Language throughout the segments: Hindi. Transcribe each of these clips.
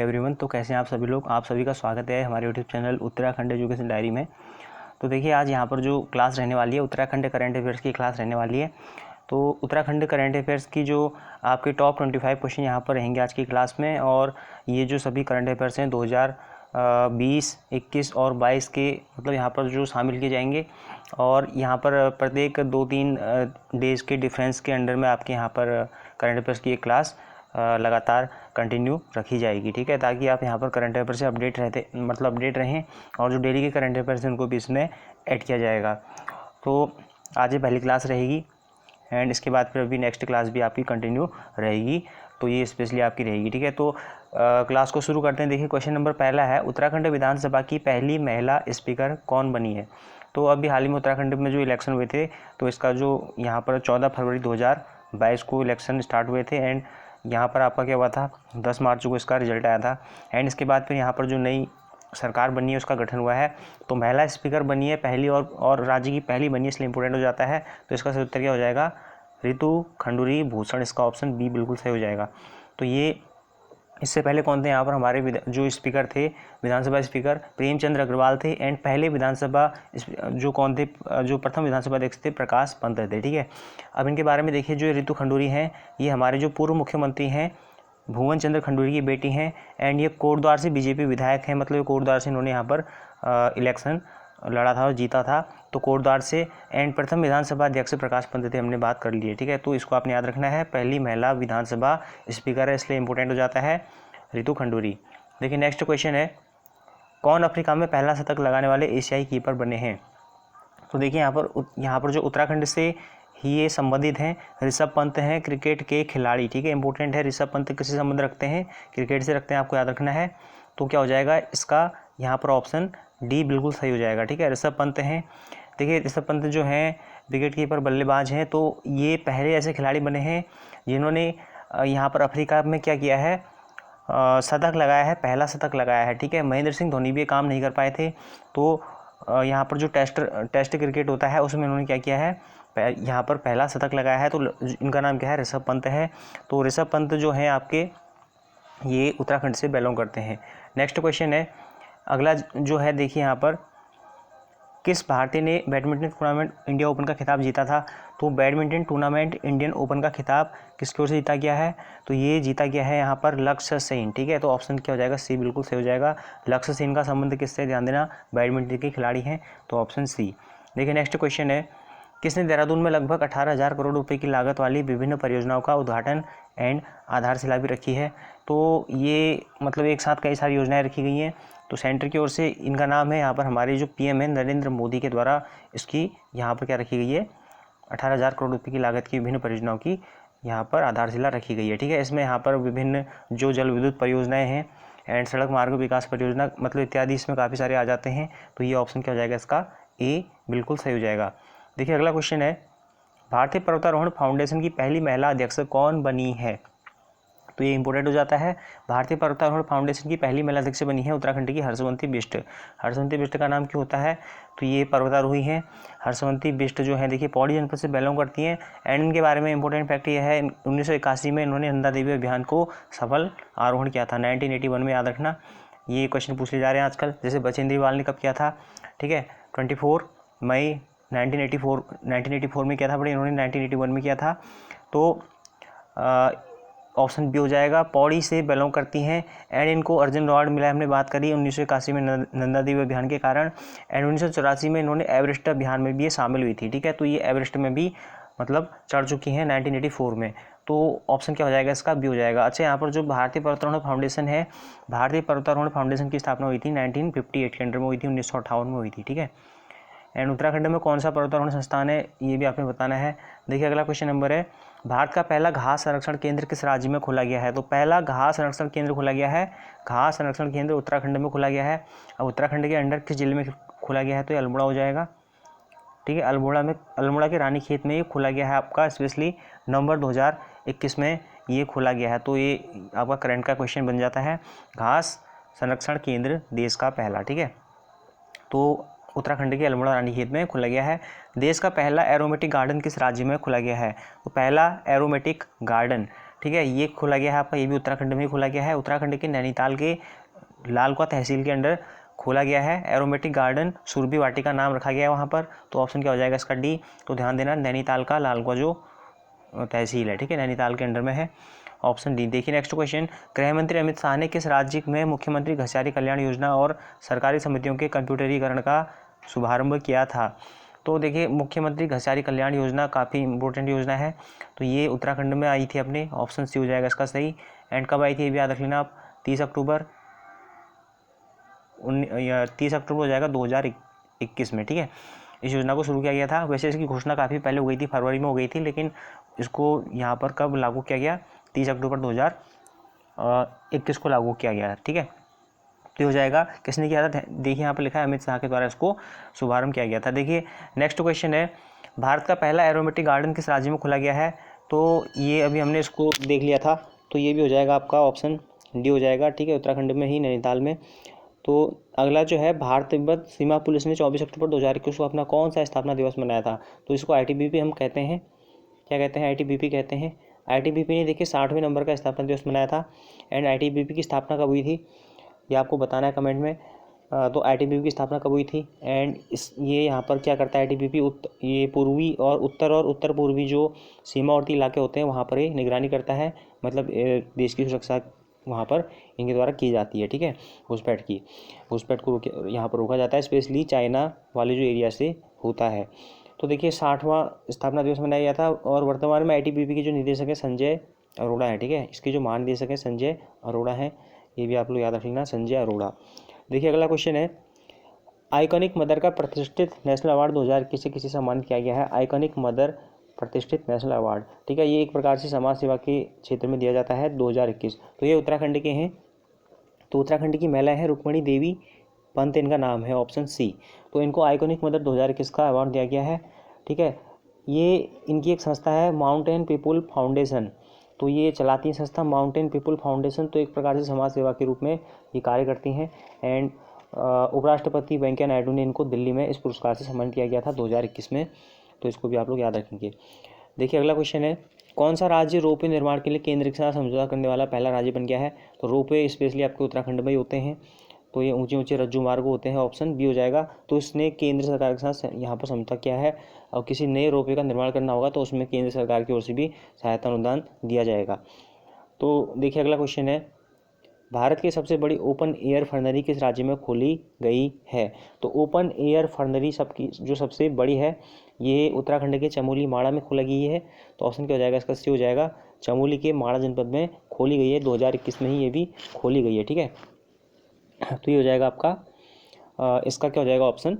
Morning everyone. तो कैसे हैं आप सभी लोग। आप सभी का स्वागत है हमारे YouTube channel Uttarakhand education diary में। तो देखिए आज यहाँ पर जो क्लास रहने वाली है उत्तराखंड करंट अफेयर्स की क्लास रहने वाली है। तो उत्तराखंड करंट अफेयर्स की जो आपके टॉप 25 क्वेश्चन यहाँ पर रहेंगे आज की क्लास में। और ये जो सभी करंट अफेयर्स हैं 2020, 21 और 22 के मतलब यहाँ पर जो शामिल किए जाएंगे। और यहाँ पर प्रत्येक 2-3 डेज़ के डिफरेंस के अंडर में आपके यहाँ पर करंट अफेयर्स की एक क्लास लगातार कंटिन्यू रखी जाएगी, ठीक है, ताकि आप यहाँ पर करंट अफेयर से अपडेट रहें। और जो डेली के करंट अफेयर्स हैं उनको भी इसमें ऐड किया जाएगा। तो आज ये पहली क्लास रहेगी एंड इसके बाद फिर अभी नेक्स्ट क्लास भी आपकी कंटिन्यू रहेगी, तो ये स्पेशली आपकी रहेगी, ठीक है। तो क्लास को शुरू करते हैं। देखिए क्वेश्चन नंबर पहला है, उत्तराखंड विधानसभा की पहली महिला स्पीकर कौन बनी है। तो अभी हाल ही में उत्तराखंड में जो इलेक्शन हुए थे, तो इसका जो यहाँ पर 14 फरवरी 2022 को इलेक्शन स्टार्ट हुए थे एंड यहाँ पर आपका क्या हुआ था 10 मार्च को इसका रिजल्ट आया था। एंड इसके बाद फिर यहाँ पर जो नई सरकार बनी है उसका गठन हुआ है। तो महिला स्पीकर बनी है पहली और राज्य की पहली बनी है, इसलिए इंपॉर्टेंट हो जाता है। तो इसका सही उत्तर क्या हो जाएगा, ऋतु खंडूरी भूषण। इसका ऑप्शन बी बिल्कुल सही हो जाएगा। तो ये इससे पहले कौन थे यहाँ पर हमारे जो स्पीकर थे, विधानसभा स्पीकर प्रेमचंद्र अग्रवाल थे। एंड पहले विधानसभा जो कौन थे, जो प्रथम विधानसभा अध्यक्ष थे प्रकाश पंत थे, ठीक है। अब इनके बारे में देखिए, जो ऋतु खंडूरी हैं ये हमारे जो पूर्व मुख्यमंत्री हैं भुवन चंद्र खंडूरी की बेटी हैं। एंड ये कोटद्वार से बीजेपी विधायक हैं, मतलब कोटद्वार से इन्होंने यहाँ पर इलेक्शन लड़ा था और जीता था, तो कोटद्वार से। एंड प्रथम विधानसभा अध्यक्ष प्रकाश पंत थे, हमने बात कर ली है, ठीक है। तो इसको आपने याद रखना है, पहली महिला विधानसभा स्पीकर है, इसलिए इंपॉर्टेंट हो जाता है ऋतु खंडूरी। देखिए नेक्स्ट क्वेश्चन है, कौन अफ्रीका में पहला शतक लगाने वाले एशियाई कीपर बने हैं। तो देखिए यहाँ पर जो उत्तराखंड से ही ये संबंधित हैं, ऋषभ पंत हैं, क्रिकेट के खिलाड़ी, ठीक है। इंपॉर्टेंट है, ऋषभ पंत किससे संबंध रखते हैं, क्रिकेट से रखते हैं, आपको याद रखना है। तो क्या हो जाएगा इसका यहाँ पर ऑप्शन डी बिल्कुल सही हो जाएगा, ठीक है। ऋषभ पंत हैं। देखिए ऋषभ पंत जो हैं विकेट कीपर बल्लेबाज हैं, तो ये पहले ऐसे खिलाड़ी बने हैं जिन्होंने यहाँ पर अफ्रीका में क्या किया है, शतक लगाया है, पहला शतक लगाया है, ठीक है। महेंद्र सिंह धोनी भी ये काम नहीं कर पाए थे। तो यहाँ पर जो टेस्ट क्रिकेट होता है उसमें उन्होंने क्या किया है, यहाँ पर पहला शतक लगाया है। तो इनका नाम क्या है, ऋषभ पंत है। तो ऋषभ पंत जो हैं आपके ये उत्तराखंड से बिलोंग करते हैं। नेक्स्ट क्वेश्चन है, अगला जो है देखिए यहाँ पर, किस भारतीय ने बैडमिंटन टूर्नामेंट इंडिया ओपन का खिताब जीता था। तो बैडमिंटन टूर्नामेंट इंडियन ओपन का खिताब किसकी ओर से जीता गया है, तो ये जीता गया है यहाँ पर लक्ष्य सेन, ठीक है। तो ऑप्शन क्या हो जाएगा, सी बिल्कुल सही हो जाएगा। लक्ष्य सेन का संबंध किससे, ध्यान देना, बैडमिंटन के खिलाड़ी हैं, तो ऑप्शन सी। देखिए नेक्स्ट क्वेश्चन है, किसने देहरादून में लगभग 18,000 करोड़ रुपए की लागत वाली विभिन्न परियोजनाओं का उद्घाटन एंड आधारशिला भी रखी है। तो ये मतलब एक साथ कई सारी योजनाएं रखी गई हैं। तो सेंटर की ओर से इनका नाम है, यहाँ पर हमारे जो पीएम है नरेंद्र मोदी के द्वारा इसकी यहाँ पर क्या रखी गई है, 18,000 करोड़ रुपये की लागत की विभिन्न परियोजनाओं की यहाँ पर आधारशिला रखी गई है, ठीक है। इसमें यहाँ पर विभिन्न जो जल विद्युत परियोजनाएँ हैं एंड सड़क मार्ग विकास परियोजना मतलब इत्यादि इसमें काफ़ी सारे आ जाते हैं। तो ये ऑप्शन क्या हो जाएगा, इसका ए बिल्कुल सही हो जाएगा। देखिए अगला क्वेश्चन है, भारतीय पर्वतारोहण फाउंडेशन की पहली महिला अध्यक्ष कौन बनी है। तो ये इंपॉर्टेंट हो जाता है, भारतीय पर्वतारोहण फाउंडेशन की पहली महिला अध्यक्ष बनी है उत्तराखंड की हर्षवंती बिष्ट। हर्षवंती बिष्ट का नाम क्यों होता है, तो ये पर्वतारोही हैं। हर्षवंती बिष्ट जो है देखिए पौड़ी जनपद से बिलोंग करती हैं। एंड इनके बारे में इंपॉर्टेंट फैक्ट ये है, 1981 में इन्होंने नंदा देवी अभियान को सफल आरोहण किया था। 1981 में, याद रखना, ये क्वेश्चन पूछ लिए जा रहे हैं आजकल। जैसे बचेंद्री पाल ने कब किया था, ठीक है, 24 मई 1984 में किया था, बट इन्होंने 1981 में किया था। तो ऑप्शन बी हो जाएगा, पौड़ी से बिलोंग करती हैं। एंड इनको अर्जुन अवार्ड मिला है, हमने बात करी 1981 में नंदा देवी अभियान के कारण। एंड 1984 में इन्होंने एवरेस्ट अभियान में भी ये शामिल हुई थी, ठीक है। तो ये एवरेस्ट में भी मतलब चढ़ चुकी हैं 1984 में। तो ऑप्शन क्या हो जाएगा, इसका बी हो जाएगा। अच्छा, यहाँ पर जो भारतीय पर्वतारोहण फाउंडेशन है, भारतीय पर्वतारोहण फाउंडेशन की स्थापना हुई थी 1958 के अंडर में हुई थी, 1958 में हुई थी, ठीक है। एंड उत्तराखंड में कौन सा पर्वतारोहण संस्थान है, ये भी आपने बताना है। देखिए अगला क्वेश्चन नंबर है, भारत का पहला घास संरक्षण केंद्र किस राज्य में खोला गया है। तो पहला घास संरक्षण केंद्र खोला गया है, घास संरक्षण केंद्र उत्तराखंड में खोला गया है। अब उत्तराखंड के अंडर किस जिले में खोला गया है, तो ये अल्मोड़ा हो जाएगा, ठीक है। अल्मोड़ा के रानीखेत में ये खोला गया है आपका, स्पेशली नवंबर 2021 में ये खोला गया है। तो ये आपका करंट का क्वेश्चन बन जाता है, घास संरक्षण केंद्र देश का पहला, ठीक है। तो उत्तराखंड के अल्मोड़ा रानीखेत में खोला गया है। देश का पहला एरोमेटिक गार्डन किस राज्य में खोला गया है। तो पहला एरोमेटिक गार्डन ठीक है, ये खोला गया है आपका, ये भी उत्तराखंड में ही खोला गया है। उत्तराखंड के नैनीताल के लालकुआ तहसील के अंडर खोला गया है। एरोमेटिक गार्डन सुरभि वाटिका नाम रखा गया है वहाँ पर। तो ऑप्शन क्या हो जाएगा इसका डी। तो ध्यान देना, नैनीताल का लालकुआ जो तहसील है, ठीक है, नैनीताल के अंडर में है। Option D. देखिए नेक्स्ट क्वेश्चन, गृह मंत्री अमित शाह ने किस राज्य में मुख्यमंत्री घसियारी कल्याण योजना और सरकारी समितियों के कंप्यूटरीकरण का शुभारंभ किया था? तो देखिए मुख्यमंत्री घसियारी कल्याण योजना काफ़ी इंपॉर्टेंट योजना है। तो ये उत्तराखंड में आई थी अपने, ऑप्शन सी हो जाएगा इसका सही। एंड कब आई थी ये भी याद रख लेना आप, 30 अक्टूबर 30 अक्टूबर हो जाएगा 2021 में, ठीक है। इस योजना को शुरू किया गया था। वैसे इसकी घोषणा काफ़ी पहले हो गई थी, फरवरी में हो गई थी, लेकिन इसको यहाँ पर कब लागू किया गया, 30 अक्टूबर 2021 को लागू किया गया, ठीक है। तो हो जाएगा, किसने किया था, देखिए यहाँ पर लिखा है अमित शाह के द्वारा इसको शुभारंभ किया गया था। देखिए नेक्स्ट क्वेश्चन है, भारत का पहला एरोमेटिक गार्डन किस राज्य में खोला गया है? तो ये अभी हमने इसको देख लिया था, तो ये भी हो जाएगा आपका ऑप्शन डी हो जाएगा, ठीक है, उत्तराखंड में ही, नैनीताल में। तो अगला जो है, भारत तिब्बत सीमा पुलिस ने 24 अक्टूबर 2021 को अपना कौन सा स्थापना दिवस मनाया था? तो इसको ITBP हम कहते हैं, क्या कहते हैं, ITBP कहते हैं। ITBP ने देखिए 60वें नंबर का स्थापना दिवस मनाया था। एंड ITBP की स्थापना कब हुई थी ये आपको बताना है कमेंट में। तो ITBP की स्थापना कब हुई थी? एंड ये यहाँ पर क्या करता है ITBP, ये पूर्वी और उत्तर पूर्वी जो सीमावर्ती इलाके होते हैं वहाँ पर ये निगरानी करता है, मतलब देश की सुरक्षा वहाँ पर इनके द्वारा की जाती है, ठीक है। घुसपैठ को यहाँ पर रोका जाता है, स्पेशली चाइना वाले जो एरिया से होता है। तो देखिए 60वां स्थापना दिवस मनाया गया था। और वर्तमान में ITBP के जो निदेशक है संजय अरोड़ा है, ठीक है। इसके जो महानिदेशक है संजय अरोड़ा है, ये भी आप लोग याद रखना, संजय अरोड़ा। देखिए अगला क्वेश्चन है, आइकॉनिक मदर का प्रतिष्ठित नेशनल अवार्ड 2021 से किसे सम्मानित किया गया है? आइकॉनिक मदर प्रतिष्ठित नेशनल अवार्ड, ठीक है, ये एक प्रकार से समाज सेवा के क्षेत्र में दिया जाता है 2021। तो ये उत्तराखंड के हैं। तो उत्तराखंड की महिला है रुक्मणी देवी पंत, इनका नाम है, ऑप्शन सी। तो इनको आइकॉनिक मदर 2021 का अवार्ड दिया गया है, ठीक है। ये इनकी एक संस्था है माउंटेन पीपुल फाउंडेशन, तो ये चलाती है संस्था माउंटेन पीपुल फाउंडेशन। तो एक प्रकार से समाज सेवा के रूप में ये कार्य करती हैं। एंड उपराष्ट्रपति वेंकैया नायडू ने इनको दिल्ली में इस पुरस्कार से सम्मानित किया गया था 2021 में। तो इसको भी आप लोग याद रखेंगे। देखिए अगला क्वेश्चन है, कौन सा राज्य रोपवे निर्माण के लिए केंद्र के साथ समझौता करने वाला पहला राज्य बन गया है? तो रोपवे स्पेशली आपके उत्तराखंड में ही होते हैं। तो ये ऊंचे ऊंचे रज्जू मार्ग होते हैं, ऑप्शन बी हो जाएगा। तो इसने केंद्र सरकार के साथ यहाँ पर समझौता किया है। और किसी नए रोपवे का निर्माण करना होगा तो उसमें केंद्र सरकार की ओर से भी सहायता अनुदान दिया जाएगा। तो देखिए अगला क्वेश्चन है, भारत की सबसे बड़ी ओपन एयर फर्नरी किस राज्य में खोली गई है? तो ओपन एयर फर्नरी जो सबसे बड़ी है ये उत्तराखंड के चमोली माड़ा में खोला गई है। तो ऑप्शन क्या हो जाएगा इसका, सी हो जाएगा, चमोली के माड़ा जनपद में खोली गई है, 2021 में ही ये भी खोली गई है, ठीक है। तो ये हो जाएगा आपका इसका क्या हो जाएगा, ऑप्शन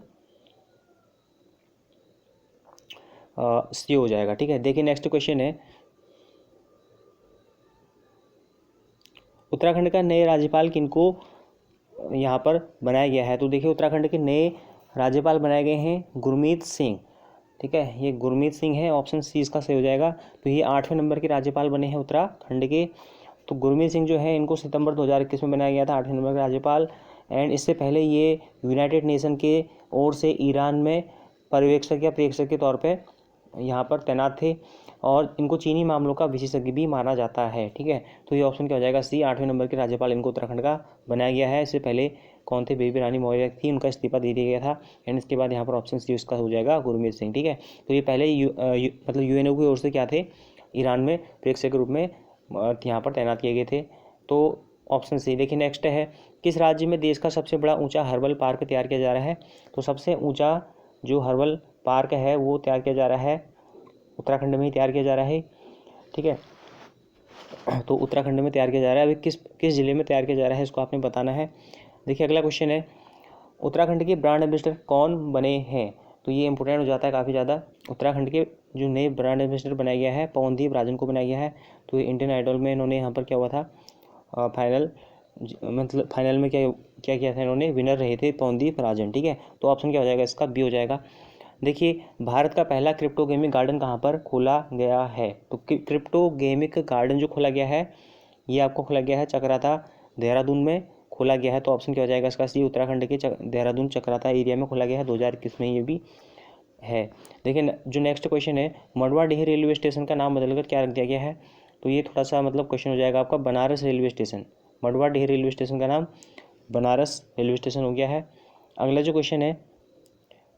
सी हो जाएगा, ठीक है। देखिए नेक्स्ट क्वेश्चन है, उत्तराखंड का नए राज्यपाल किनको यहाँ पर बनाया गया है? तो देखिए उत्तराखंड के नए राज्यपाल बनाए गए हैं गुरमीत सिंह, ठीक है, ये गुरमीत सिंह है, ऑप्शन सी इसका सही हो जाएगा। तो ये 8वें नंबर के राज्यपाल बने हैं उत्तराखंड के। तो गुरमीत सिंह जो है इनको सितंबर 2021 में बनाया गया था 8वें नंबर के राज्यपाल। एंड इससे पहले ये यूनाइटेड नेशन के ओर से ईरान में पर्यवेक्षक या प्रेक्षक के तौर पे यहाँ पर तैनात थे। और इनको चीनी मामलों का विशेषज्ञ भी माना जाता है, ठीक है। तो ये ऑप्शन क्या हो जाएगा, सी, 8वें नंबर के राज्यपाल इनको उत्तराखंड का बनाया गया है। इससे पहले कौन थे, बेबी रानी मौर्य थी, उनका इस्तीफा दे दिया गया था। एंड इसके बाद यहाँ पर ऑप्शन सी इसका हो जाएगा गुरमीत सिंह, ठीक है। तो ये पहले मतलब UNO की ओर से क्या थे, ईरान में प्रेक्षक के रूप में यहाँ पर तैनात किए गए थे। तो ऑप्शन सी। देखिए नेक्स्ट है, किस राज्य में देश का सबसे बड़ा ऊंचा हर्बल पार्क तैयार किया जा रहा है? तो सबसे ऊंचा जो हर्बल पार्क है वो तैयार किया जा रहा है उत्तराखंड में ही तैयार किया जा रहा है, ठीक है। तो उत्तराखंड में तैयार किया जा रहा है। अभी किस जिले में तैयार किया जा रहा है इसको आपने बताना है। देखिए अगला क्वेश्चन है, उत्तराखंड के ब्रांड एम्बेसडर कौन बने हैं? तो ये इंपॉर्टेंट हो जाता है काफ़ी ज़्यादा। उत्तराखंड के जो नए ब्रांड एम्बेसडर बनाया गया है पवनदीप राजन को बनाया गया है। तो ये इंडियन आइडल में इन्होंने यहाँ पर क्या हुआ था, फाइनल में क्या किया था, इन्होंने विनर रहे थे पवनदीप राजन, ठीक है। तो ऑप्शन क्या हो जाएगा इसका, बी हो जाएगा। देखिए भारत का पहला क्रिप्टो गेमिक गार्डन कहाँ पर खोला गया है? तो क्रिप्टो गेमिक गार्डन जो खोला गया है ये आपको खोला गया है चक्राता देहरादून में खोला गया है। तो ऑप्शन क्या हो जाएगा इसका, सी, उत्तराखंड के देहरादून चक्राता एरिया में खोला गया है, 2021 में ये भी है। देखिए जो नेक्स्ट क्वेश्चन है, मडवाडीह रेलवे स्टेशन का नाम बदलकर क्या रख दिया गया है? तो ये थोड़ा सा मतलब क्वेश्चन हो जाएगा आपका बनारस रेलवे स्टेशन, मडवा ढेर रेलवे स्टेशन का नाम बनारस रेलवे स्टेशन हो गया है। अगला जो क्वेश्चन है,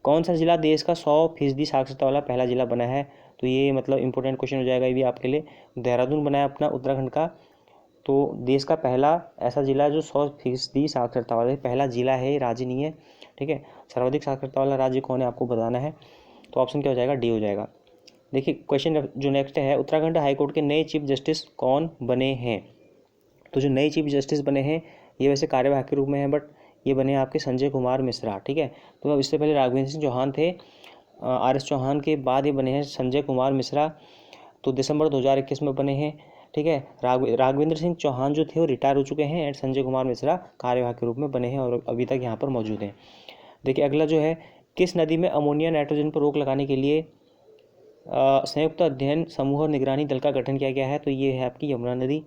कौन सा जिला देश का 100% साक्षरता वाला पहला जिला बना है? तो ये मतलब इंपॉर्टेंट क्वेश्चन हो जाएगा ये भी आपके लिए। देहरादून बना है अपना उत्तराखंड का, तो देश का पहला ऐसा जिला जो 100% साक्षरता वाला पहला जिला है, राज्य नहीं है, ठीक है। सर्वाधिक साक्षरता वाला राज्य कौन है आपको बताना है, तो ऑप्शन क्या हो जाएगा, डी हो जाएगा। देखिए क्वेश्चन जो नेक्स्ट है, उत्तराखंड हाईकोर्ट के नए चीफ जस्टिस कौन बने हैं? तो जो नए चीफ जस्टिस बने हैं ये वैसे कार्यवाहक के रूप में है, बट ये बने आपके संजय कुमार मिश्रा, ठीक है। तो अब इससे पहले राघवेंद्र सिंह चौहान थे, RS चौहान के बाद ये बने हैं संजय कुमार मिश्रा, तो दिसंबर 2021 में बने हैं, ठीक है। राघवेंद्र सिंह चौहान जो थे वो रिटायर हो चुके हैं एंड संजय कुमार मिश्रा कार्यवाहक के रूप में बने हैं और अभी तक यहाँ पर मौजूद हैं। देखिए अगला जो है, किस नदी में अमोनिया नाइट्रोजन पर रोक लगाने के लिए संयुक्त अध्ययन समूह और निगरानी दल का गठन किया गया है? तो ये है आपकी यमुना नदी,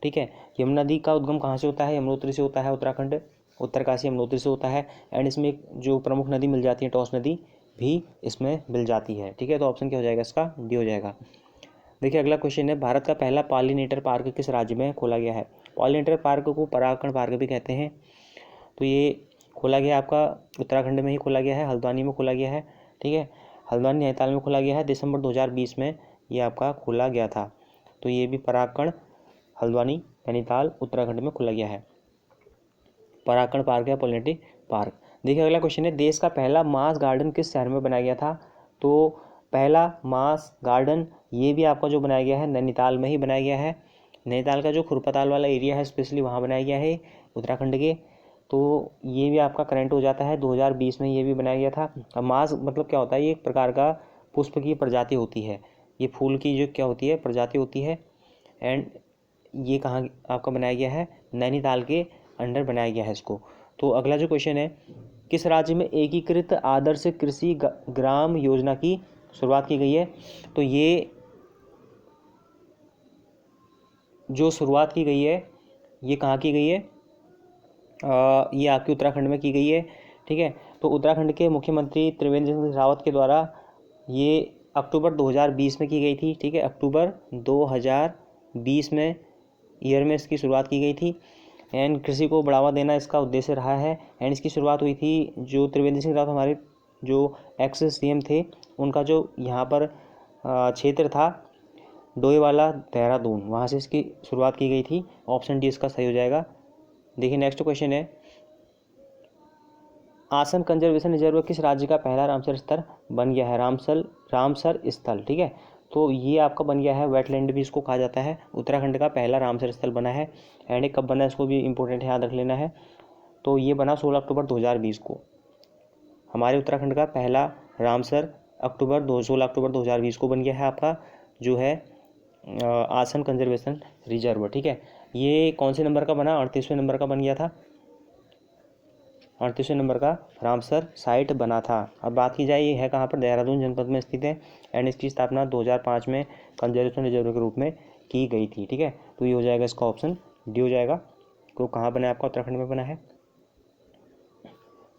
ठीक है। यमुना नदी का उद्गम कहाँ से होता है? यमुनोत्री से होता है, उत्तराखंड उत्तरकाशी यमुनोत्री से होता है एंड इसमें एक जो प्रमुख नदी मिल जाती है टॉस नदी भी इसमें मिल जाती है, ठीक है। तो ऑप्शन क्या हो जाएगा इसका, डी हो जाएगा। देखिए अगला क्वेश्चन है, भारत का पहला पॉलिनेटर पार्क किस राज्य में खोला गया है? पॉलिनेटर पार्क को परागकण पार्क भी कहते हैं, तो ये खोला गया आपका उत्तराखंड में ही खोला गया है, हल्द्वानी में खोला गया है, ठीक है। हल्द्वानी नैनीताल में खोला गया है, दिसंबर 2020 में ये आपका खोला गया था। तो ये भी परागकण हल्द्वानी नैनीताल उत्तराखंड में खोला गया है, परागकण पार्क है पॉलिनेटरी पार्क। देखिए अगला क्वेश्चन है, देश का पहला मास गार्डन किस शहर में बनाया गया था? तो पहला मास गार्डन ये भी आपका जो बनाया गया है नैनीताल में ही बनाया गया है। नैनीताल का जो खुरपताल वाला एरिया है स्पेशली वहाँ बनाया गया है उत्तराखंड के, तो ये भी आपका करंट हो जाता है 2020 में ये भी बनाया गया था। अब मास मतलब क्या होता है, ये एक प्रकार का पुष्प की प्रजाति होती है, ये फूल की जो क्या होती है प्रजाति होती है एंड ये कहाँ आपका बनाया गया है, नैनीताल के अंडर बनाया गया है इसको। तो अगला जो क्वेश्चन है, किस राज्य में एकीकृत आदर्श कृषि ग्राम योजना की शुरुआत की गई है? तो ये जो शुरुआत की गई है ये कहाँ की गई है, ये आपके उत्तराखंड में की गई है, ठीक है। तो उत्तराखंड के मुख्यमंत्री त्रिवेंद्र सिंह रावत के द्वारा ये अक्टूबर 2020 में की गई थी, ठीक है। अक्टूबर 2020 में ईयर में इसकी शुरुआत की गई थी एंड कृषि को बढ़ावा देना इसका उद्देश्य रहा है एंड इसकी शुरुआत हुई थी जो त्रिवेंद्र सिंह रावत हमारे जो एक्स CM थे उनका जो यहाँ पर क्षेत्र था डोईवाला देहरादून, वहाँ से इसकी शुरुआत की गई थी। ऑप्शन डी इसका सही हो जाएगा। देखिए नेक्स्ट क्वेश्चन है, आसन कंजर्वेशन रिजर्व किस राज्य का पहला रामसर स्थल बन गया है? रामसर स्थल, ठीक है। तो ये आपका बन गया है, वेटलैंड भी इसको कहा जाता है, उत्तराखंड का पहला रामसर स्थल बना है एंड कब बना इसको भी इंपॉर्टेंट याद रख लेना है। तो ये बना 16 अक्टूबर 2020 को, हमारे उत्तराखंड का पहला रामसर 16 अक्टूबर 2020 को बन गया है आपका जो है आसन कंजर्वेशन रिजर्व, ठीक है। ये कौन से नंबर का बना? 38वें नंबर का बन गया था, 38वें नंबर का रामसर साइट बना था। अब बात की जाए ये है कहाँ पर, देहरादून जनपद में स्थित है एंड इसकी स्थापना 2005 में कंजर्वेशन रिजर्व के रूप में की गई थी, ठीक है। तो ये हो जाएगा इसका ऑप्शन डी हो जाएगा। तो कहाँ बना है आपका, उत्तराखंड में बना है।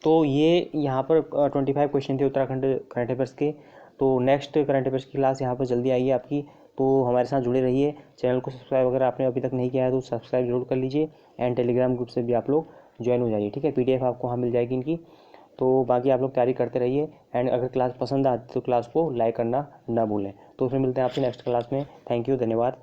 तो ये यहाँ पर 25 क्वेश्चन थे उत्तराखंड करंट अफेयर्स के। तो नेक्स्ट करंट अफेयर्स की क्लास यहाँ पर जल्दी आएगी आपकी, तो हमारे साथ जुड़े रहिए। चैनल को सब्सक्राइब अगर आपने अभी तक नहीं किया है तो सब्सक्राइब जरूर कर लीजिए एंड टेलीग्राम ग्रुप से भी आप लोग ज्वाइन हो जाइए, ठीक है। PDF आपको वहाँ मिल जाएगी इनकी। तो बाकी आप लोग तैयारी करते रहिए एंड अगर क्लास पसंद आती तो क्लास को लाइक करना ना भूलें। तो फिर मिलते हैं आपसे नेक्स्ट क्लास में। थैंक यू, धन्यवाद।